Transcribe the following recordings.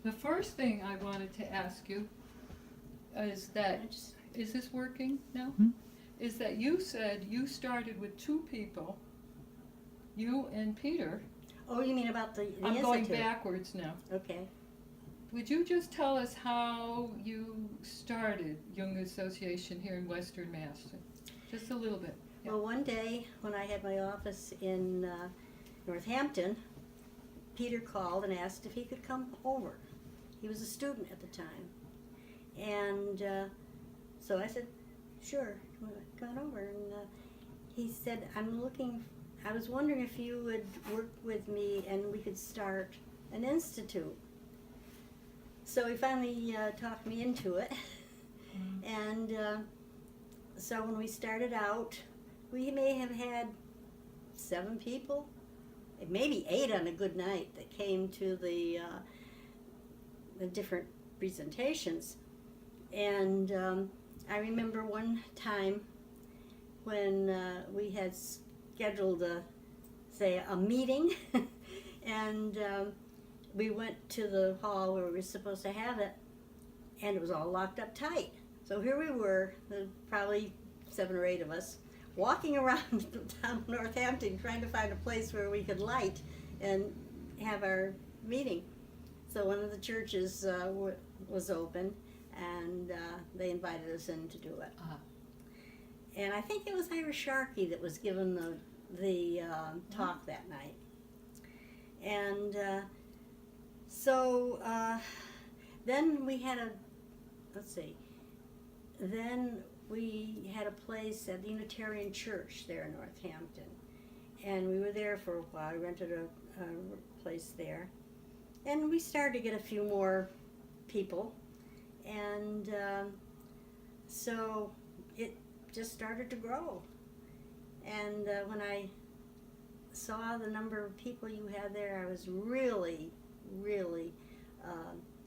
The first thing I wanted to ask you is that, is this working now? Is that you said you started with 2 people, you and Peter. Oh, you mean about the I'm institute? going backwards now. Okay. Would you just tell us how you started Young Association here in Western Mass? Just a little bit. Yeah. Well, one day when I had my office in Northampton, Peter called and asked if he could come over. He was a student at the time. And so I said, sure, come on over. And he said, I was wondering if you would work with me and we could start an institute. So he finally talked me into it. And so when we started out, we may have had 7 people, maybe 8 on a good night that came to the different presentations. And I remember one time when we had scheduled a meeting and we went to the hall where we were supposed to have it, and it was all locked up tight. So here we were, probably 7 or 8 of us, walking around down Northampton trying to find a place where we could light and have our meeting. So one of the churches was open, and they invited us in to do it. And I think it was Ira Sharkey that was given the talk that night. And so then we had then we had a place at the Unitarian Church there in Northampton. And we were there for a while. I rented a place there. And we started to get a few more people. And so it just started to grow. And when I saw the number of people you had there, I was really, really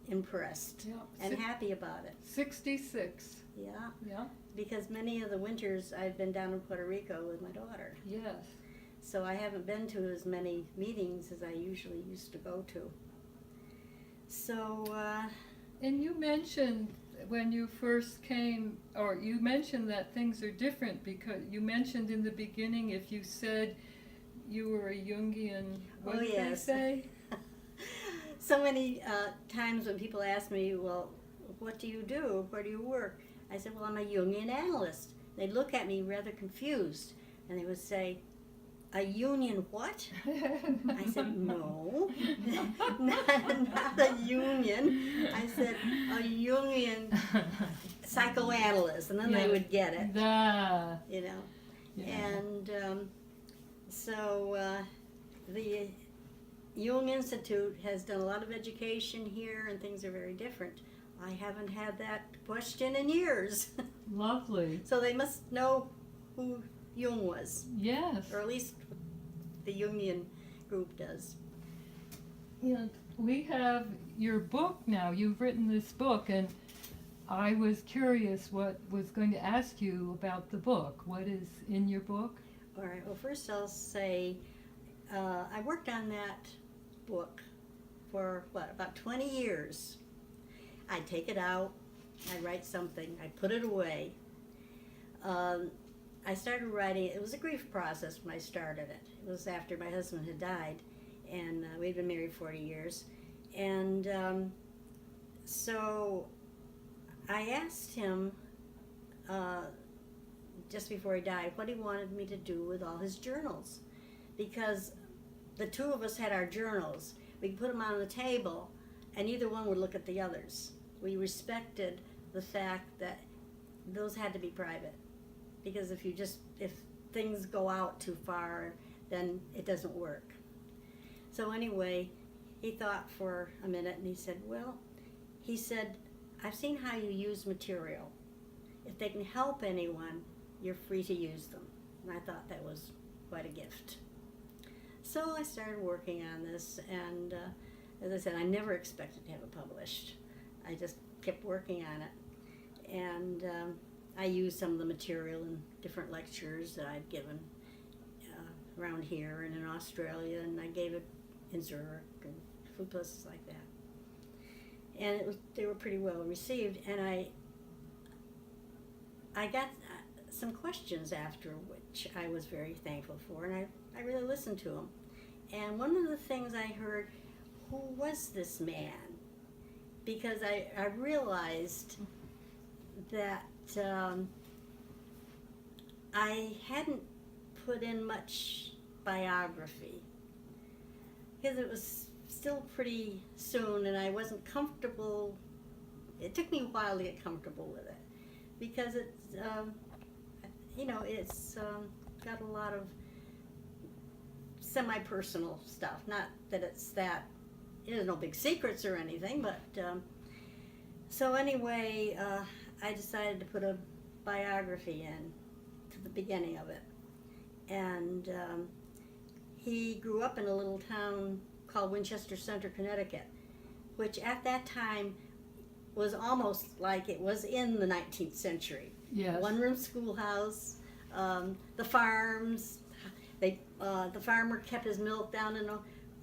impressed and happy about it. 66. Yeah. Yeah. Because many of the winters I've been down in Puerto Rico with my daughter. Yes. So I haven't been to as many meetings as I usually used to go to. So, and you mentioned when you first came, or you mentioned that things are different because you mentioned in the beginning if you said you were a Jungian, what did they say? So many times when people ask me, well, what do you do? Where do you work? I said, well, I'm a Jungian analyst. They'd look at me rather confused, and they would say, a union what? I said, no, not a union. I said, a Jungian psychoanalyst, and then they would get it, you know. Yeah. And so the Jung Institute has done a lot of education here, and things are very different. I haven't had that question in years. Lovely. So they must know who Jung was. Yes. Or at least the Jungian group does. Yeah, we have your book now. You've written this book, and I was curious what was going to ask you about the book. What is in your book? All right. Well, first I'll say I worked on that book for, about 20 years. I'd take it out, I'd write something, I'd put it away. I started writing, it was a grief process when I started it. It was after my husband had died, and we'd been married 40 years. And so I asked him, just before he died, what he wanted me to do with all his journals. Because the 2 of us had our journals. We could put them on the table, and either one would look at the others. We respected the fact that those had to be private, because if things go out too far, then it doesn't work. So anyway, he thought for a minute, and he said, I've seen how you use material. If they can help anyone, you're free to use them. And I thought that was quite a gift. So I started working on this, and as I said, I never expected to have it published. I just kept working on it. And I used some of the material in different lectures that I'd given around here and in Australia, and I gave it in Zurich and a few places like that. and they were pretty well received. And I got some questions after, which I was very thankful for, and I really listened to them. And one of the things I heard, who was this man? Because I realized that I hadn't put in much biography, because it was still pretty soon and I wasn't comfortable. It took me a while to get comfortable with it, because it's it's got a lot of semi-personal stuff. Not that there's no big secrets or anything, but so anyway, I decided to put a biography in to the beginning of it. And he grew up in a little town called Winchester Center, Connecticut, which at that time was almost like it was in the 19th century. Yes. One-room schoolhouse, the farms. The farmer kept his milk down in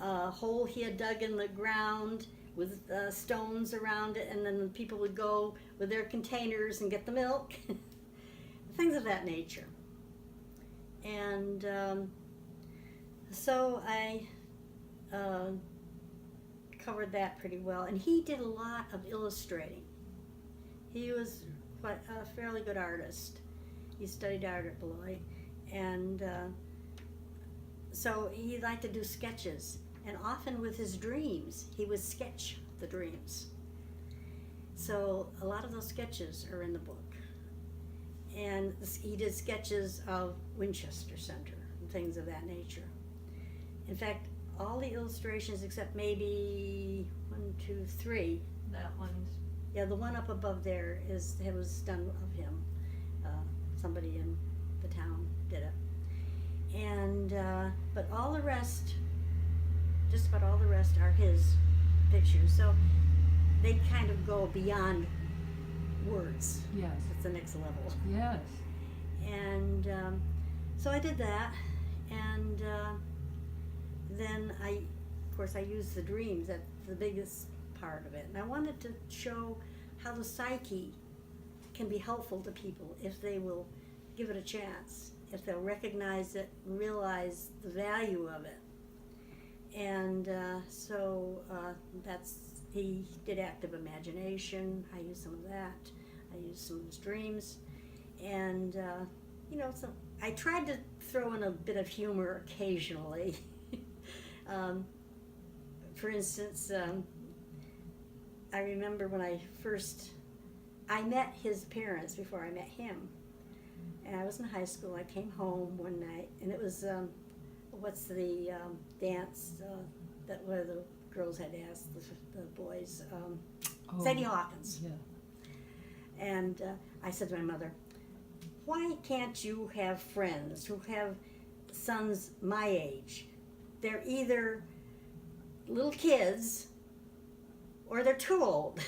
a hole he had dug in the ground with stones around it, and then the people would go with their containers and get the milk, things of that nature. And so I covered that pretty well. And he did a lot of illustrating. He was quite a fairly good artist. He studied art at Beloit, and so he liked to do sketches. And often with his dreams, he would sketch the dreams. So a lot of those sketches are in the book. And he did sketches of Winchester Center and things of that nature. In fact, all the illustrations except maybe 1, 2, 3. That one's. Yeah, the one up above there was done of him. Somebody in the town did it. And but all the rest, just about all the rest, are his pictures. So they kind of go beyond words. Yes. It's the next level. Yes. And so I did that, and then of course I used the dreams. That's the biggest part of it. And I wanted to show how the psyche can be helpful to people if they will give it a chance, if they'll recognize it, realize the value of it. And so he did active imagination. I used some of that. I used some of his dreams. And, so I tried to throw in a bit of humor occasionally. For instance, I remember when I met his parents before I met him. And I was in high school. I came home one night, and it was, what's the dance where the girls had asked the boys, Sadie Hawkins. Yeah. And I said to my mother, why can't you have friends who have sons my age? They're either little kids or they're too old.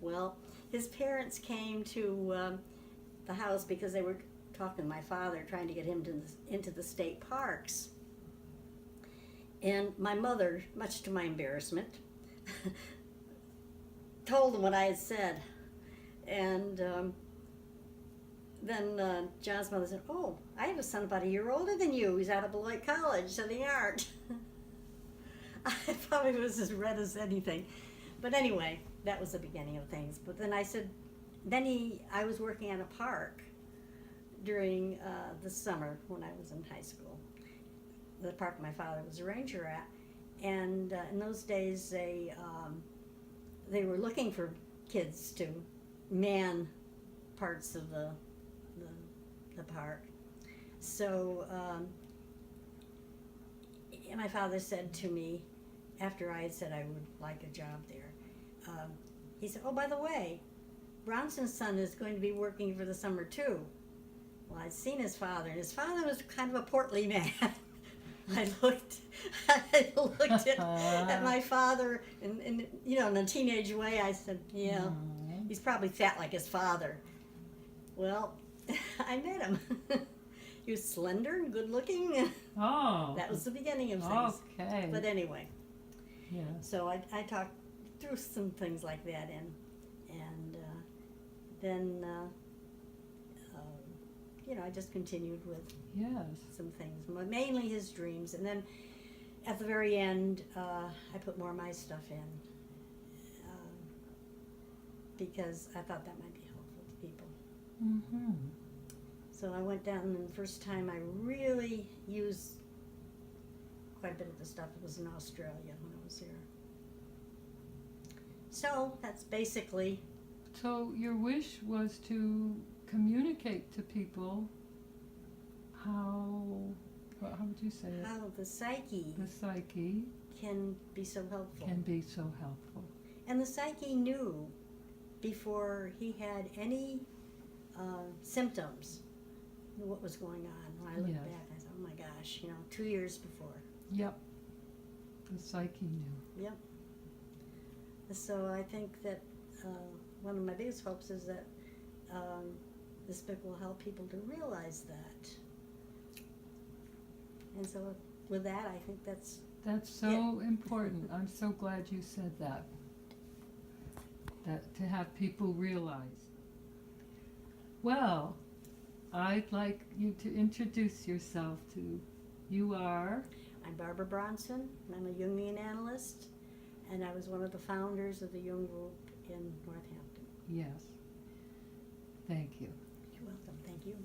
Well, his parents came to the house because they were talking to my father, trying to get him into the state parks. And my mother, much to my embarrassment, told them what I had said. And then John's mother said, oh, I have a son about a year older than you. He's out of Beloit College studying art. I probably was as red as anything. But anyway, that was the beginning of things. But then I said, I was working at a park during the summer when I was in high school. The park my father was a ranger at. And in those days, they were looking for kids to man parts of the park. So my father said to me, after I had said I would like a job there, he said, oh, by the way, Bronson's son is going to be working for the summer too. Well, I'd seen his father, and his father was kind of a portly man. I looked at my father in a teenage way. I said, yeah, he's probably fat like his father. Well, I met him. He was slender and good looking. Oh. That was the beginning of things. Okay. But anyway. Yeah. So I talked threw some things like that in, and then I just continued with Yes. some things, mainly his dreams, and then at the very end, I put more of my stuff in because I thought that might be helpful to people. Mm-hmm. So I went down, and the first time I really used quite a bit of the stuff was in Australia when I was here. So that's basically. So your wish was to communicate to people how would you say it? How the psyche The psyche can be so helpful. can be so helpful. And the psyche knew before he had any symptoms what was going on. When I look Yes. back, I thought, oh my gosh, 2 years before. Yep. The psyche knew. Yep. So I think that one of my biggest hopes is that this book will help people to realize that. And so with that, I think that's so important. I'm so glad you said that. That to have people realize. Well, I'd like you to introduce yourself to. You are. I'm Barbara Bronson, and I'm a Jungian analyst, and I was one of the founders of the Jung group in Northampton. Yes. Thank you. You're welcome. Thank you.